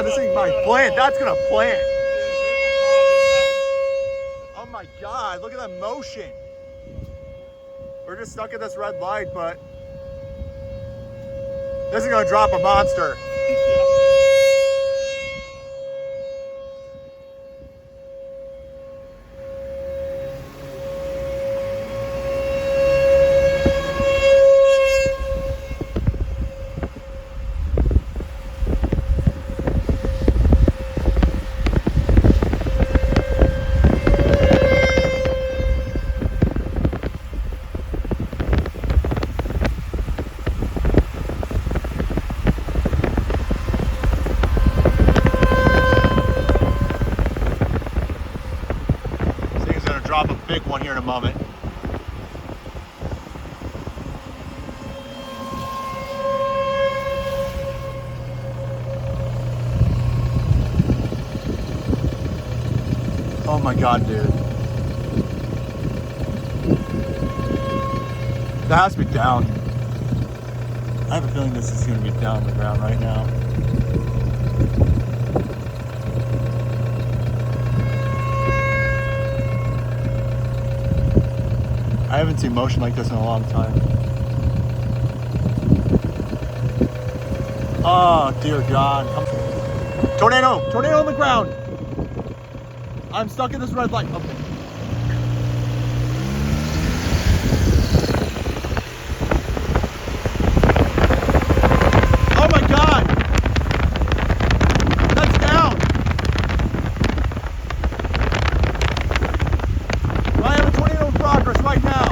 God, this thing might plant. That's gonna plant. Oh my God, look at that motion. We're just stuck at this red light, but this is gonna drop a monster. Drop a big one here in a moment. Oh my God, dude. That has to be down. I have a feeling this is going to be down on the ground right now. I haven't seen motion like this in a long time. Oh, dear God. Tornado! Tornado on the ground! I'm stuck in this red light. Okay. Oh my God! That's down! I have a tornado in progress right now.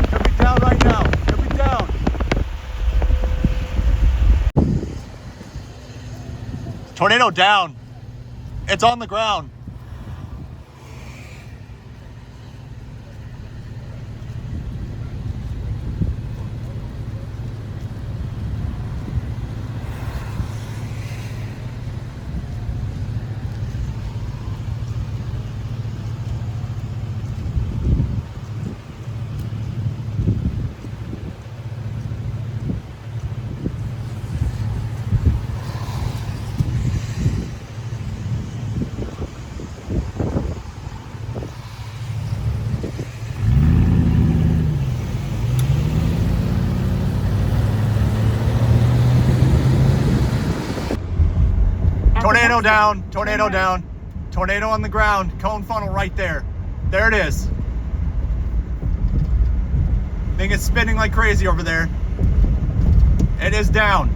It'll be down right now. It'll be down. Tornado down. It's on the ground. Tornado down, tornado down, tornado on the ground, cone funnel right there. There it is. Thing is spinning like crazy over there. It is down.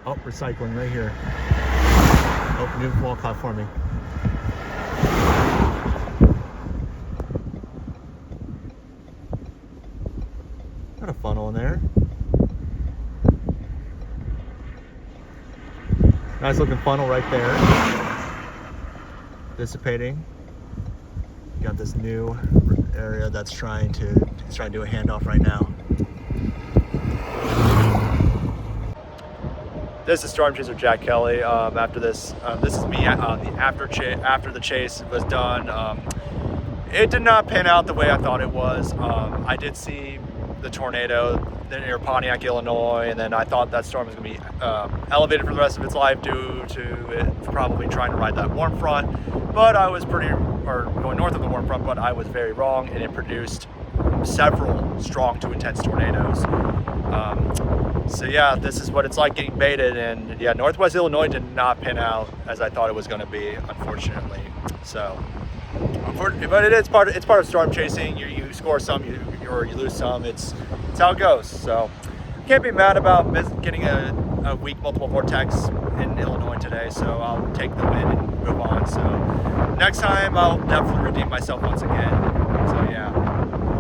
Oh, recycling right here. Oh, new wall caught forming. Got a funnel in there. Nice looking funnel right there. Dissipating. Got this new area that's trying to do a handoff right now. This is Storm Chaser Jack Kelly. After this, this is me after the chase was done. it did not pan out the way I thought it was. I did see the tornado near Pontiac, Illinois, and then I thought that storm was going to be elevated for the rest of its life due to it probably trying to ride that warm front. But I was going north of the warm front, but I was very wrong, and it produced several strong to intense tornadoes. So yeah, this is what it's like getting baited, and yeah, Northwest Illinois did not pan out as I thought it was going to be, unfortunately. So, but it's part of storm chasing. You score some, or you lose some. It's how it goes. So, can't be mad about getting a weak multiple vortex in Illinois today. So I'll take the win and move on. So next time I'll definitely redeem myself once again. So yeah.